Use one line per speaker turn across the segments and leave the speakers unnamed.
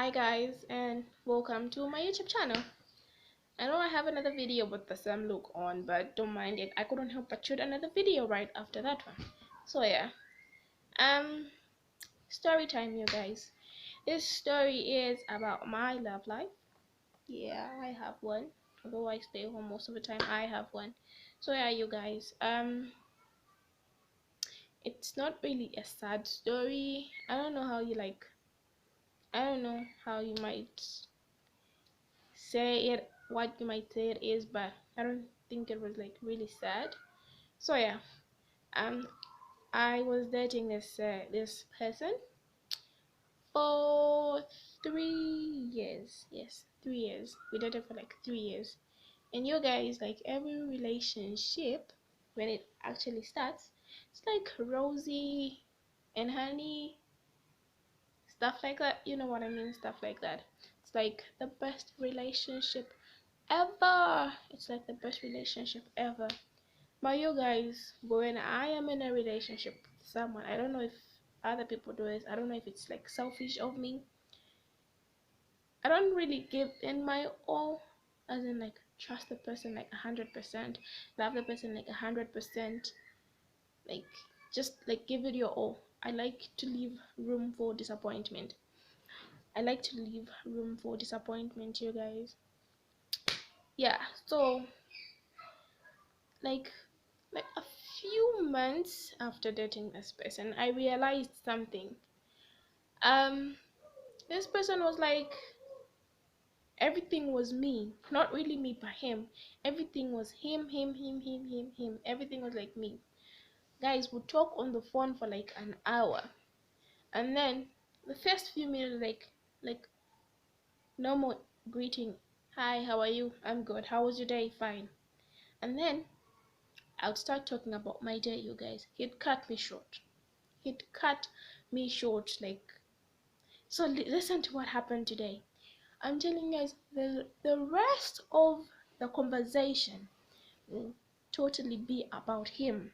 Hi guys, and welcome to my YouTube channel. I know I have another video with the same look on, but don't mind it. I couldn't help but shoot another video right after that one. So yeah, um, story time, you guys. This story is about my love life. Yeah, I have one. Although I stay home most of the time, I have one. So yeah, you guys. It's not really a sad story. I don't know how you might say it, what you might say it is, but I don't think it was like really sad. So yeah, um I was dating this person for 3 years. Yes, 3 years. We dated for like 3 years. And you guys, like every relationship, when it actually starts, it's like rosy and honey, stuff like that. You know what I mean? Stuff like that. It's like the best relationship ever. It's like the best relationship ever. But you guys, when I am in a relationship with someone, I don't know if other people do this. I don't know if it's like selfish of me. I don't really give in my all, as in like trust the person like 100%, love the person like 100%, like just like give it your all. I like to leave room for disappointment. I like to leave room for disappointment, you guys. Yeah, so like like a few months after dating this person, I realized something. um this person was like, everything was me, not really me but him. Everything was him. Everything was like me. Guys would talk on the phone for like an hour, and then the first few minutes, like normal greeting. Hi, how are you? I'm good. How was your day? Fine. And then I would start talking about my day, you guys. He'd cut me short. He'd cut me short. Like, so listen to what happened today. I'm telling you guys, the rest of the conversation will totally be about him.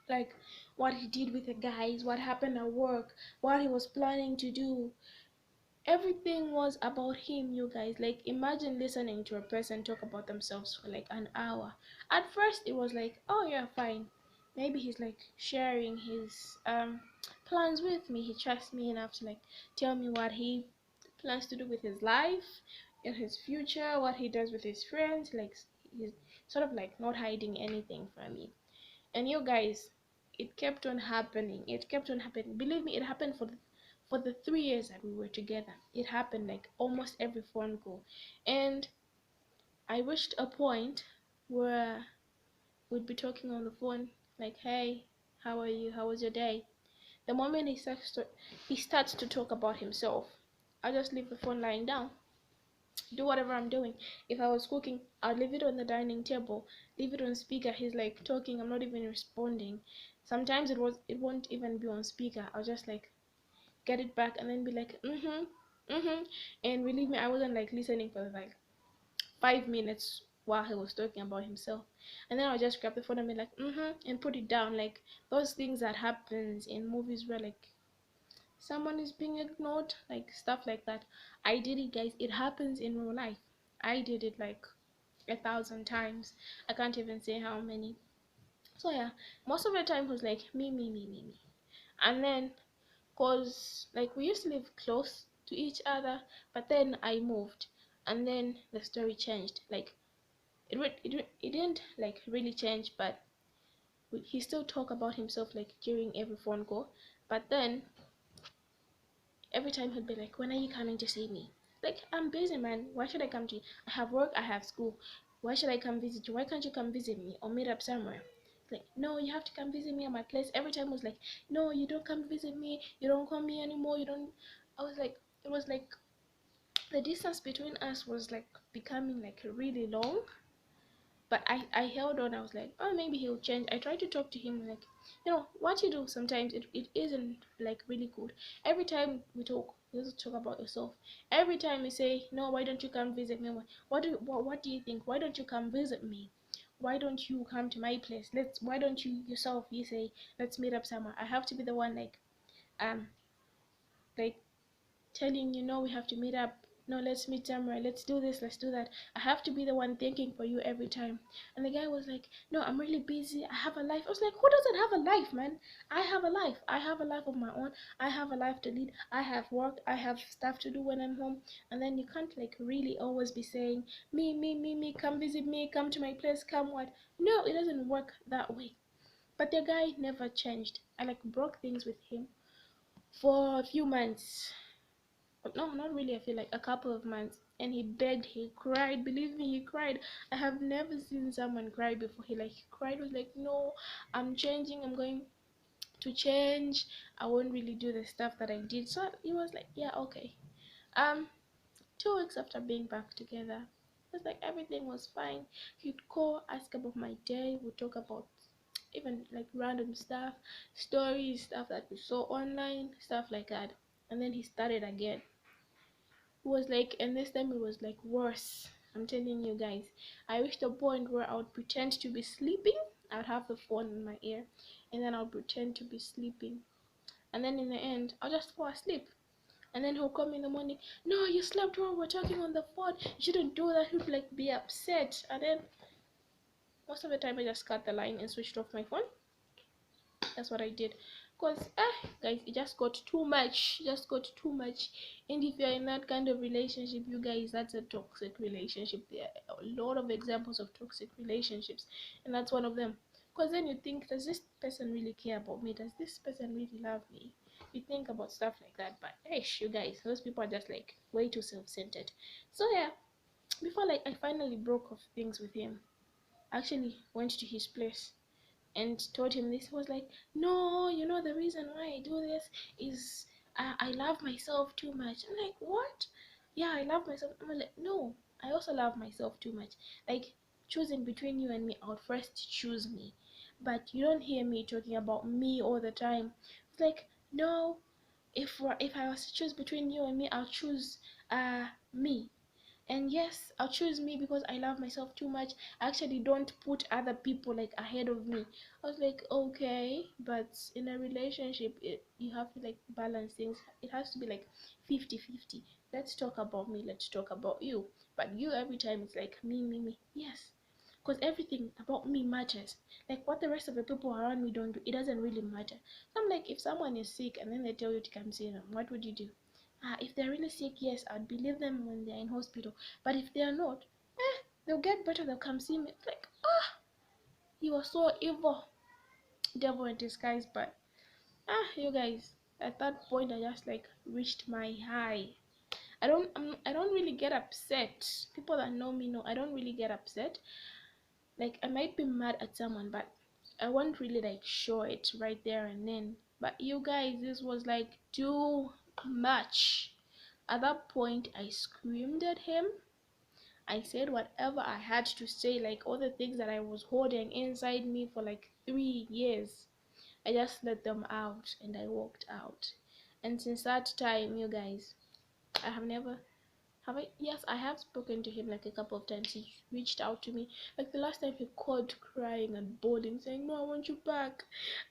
Like what he did with the guys, what happened at work, what he was planning to do. Everything was about him, you guys. Like imagine listening to a person talk about themselves for like an hour. At first it was like, oh yeah, fine, maybe he's like sharing his plans with me. He trusts me enough to like tell me what he plans to do with his life in his future, what he does with his friends. Like he's sort of like not hiding anything from me. And you guys, it kept on happening. It kept on happening. Believe me, it happened for the 3 years that we were together. It happened like almost every phone call. And I reached a point where we'd be talking on the phone like, hey, how are you? How was your day? The moment he starts to talk about himself, I just leave the phone lying down, do whatever I'm doing. If I was cooking, I'll leave it on the dining table, leave it on speaker. He's like talking, I'm not even responding. Sometimes it won't even be on speaker. I'll just like get it back and then be like, and believe me, I wasn't like listening for like 5 minutes while he was talking about himself. And then I'll just grab the phone and be like, and put it down. Like those things that happens in movies where like someone is being ignored, like stuff like that. I did it, guys. It happens in real life. I did it like 1,000 times. I can't even say how many. So yeah, most of the time it was like me. And then cause like we used to live close to each other, but then I moved, and then the story changed. Like it didn't like really change, but he still talk about himself like during every phone call. But then every time he'd be like, when are you coming to see me? Like, I'm busy, man. Why should I come to you? I have work, I have school. Why should I come visit you? Why can't you come visit me or meet up somewhere? Like, no, you have to come visit me at my place. Every time was like, no, you don't come visit me. You don't call me anymore. You don't. I was like, it was like the distance between us was like becoming like really long. But I held on. I was like, oh, maybe he'll change. I tried to talk to him, like, what you do sometimes, it isn't like really good. Every time we talk, you also talk about yourself. Every time you say, no, why don't you come visit me? What do you think? Why don't you come visit me? Why don't you come to my place? Why don't you yourself, you say, let's meet up somewhere? I have to be the one like um like telling you, no, we have to meet up, no, let's meet somewhere, let's do this, let's do that, I have to be the one thinking for you every time. And the guy was like, no, I'm really busy, I have a life. I was like, who doesn't have a life, man? I have a life. I have a life of my own. I have a life to lead. I have work. I have stuff to do when I'm home. And then you can't like really always be saying, me, come visit me, come to my place, come what. No, it doesn't work that way. But the guy never changed. I like broke things with him for a few months. No, not really. I feel like a couple of months. And he begged, he cried. Believe me, he cried. I have never seen someone cry before. He cried. Was like, no, I'm changing. I'm going to change. I won't really do the stuff that I did. So he was like, yeah, okay. 2 weeks after being back together, it was like everything was fine. He'd call, ask about my day. We'd talk about even like random stuff, stories, stuff that we saw online, stuff like that. And then he started again. It was like, and this time it was like worse. I'm telling you guys, I reached a point where I would pretend to be sleeping. I would have the phone in my ear, and then I'll pretend to be sleeping. And then in the end, I'll just fall asleep. And then he'll call me in the morning. No, you slept wrong. We're talking on the phone. You shouldn't do that. He'd like be upset. And then most of the time, I just cut the line and switched off my phone. That's what I did. Cause guys, it just got too much. Just got too much. And if you're in that kind of relationship, you guys, that's a toxic relationship. There are a lot of examples of toxic relationships, and that's one of them. Cause then you think, does this person really care about me? Does this person really love me? You think about stuff like that. But you guys, those people are just like way too self-centered. So yeah, before like I finally broke off things with him, I actually went to his place and told him this. He was like, no, you know, the reason why I do this is I love myself too much. I'm like, what? Yeah, I love myself. I'm like, no, I also love myself too much. Like, choosing between you and me, I would first choose me. But you don't hear me talking about me all the time. It's like, no, if I was to choose between you and me, I'll choose me. And yes, I'll choose me because I love myself too much. I actually don't put other people like ahead of me. I was like, okay, but in a relationship, you have to like balance things. It has to be like 50-50. Let's talk about me, let's talk about you. But you, every time it's like me. Yes, because everything about me matters. Like what the rest of the people around me don't do, it doesn't really matter. So I'm like, if someone is sick and then they tell you to come see them, what would you do? If they're really sick, yes, I'd believe them when they're in hospital. But if they're not, they'll get better, they'll come see me. It's like, you are so evil. Devil in disguise. But you guys, at that point I just like reached my high. I don't really get upset. People that know me know I don't really get upset. Like I might be mad at someone, but I won't really like show it right there and then. But you guys, this was like too much. At that point I screamed at him. I said whatever I had to say, like all the things that I was holding inside me for like 3 years. I just let them out and I walked out. And since that time, you guys, I have never have I yes, I have spoken to him like a couple of times. He reached out to me. Like the last time he called crying and bawling, saying, no, I want you back.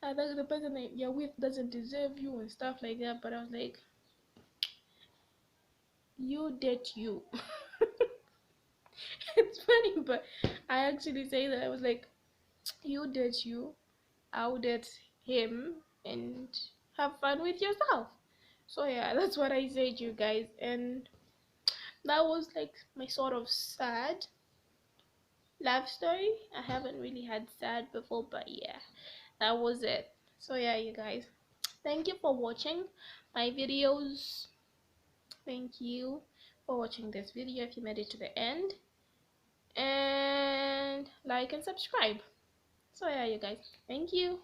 That the person that you're with doesn't deserve you and stuff like that. But I was like, you did you. It's funny, but I actually say that I was like, you did you, I'll date him, and have fun with yourself. So yeah, that's what I said, you guys, and that was like my sort of sad love story. I haven't really had sad before, but yeah, that was it. So yeah, you guys, thank you for watching my videos. Thank you for watching this video if you made it to the end, and like and subscribe. So yeah, you guys, thank you.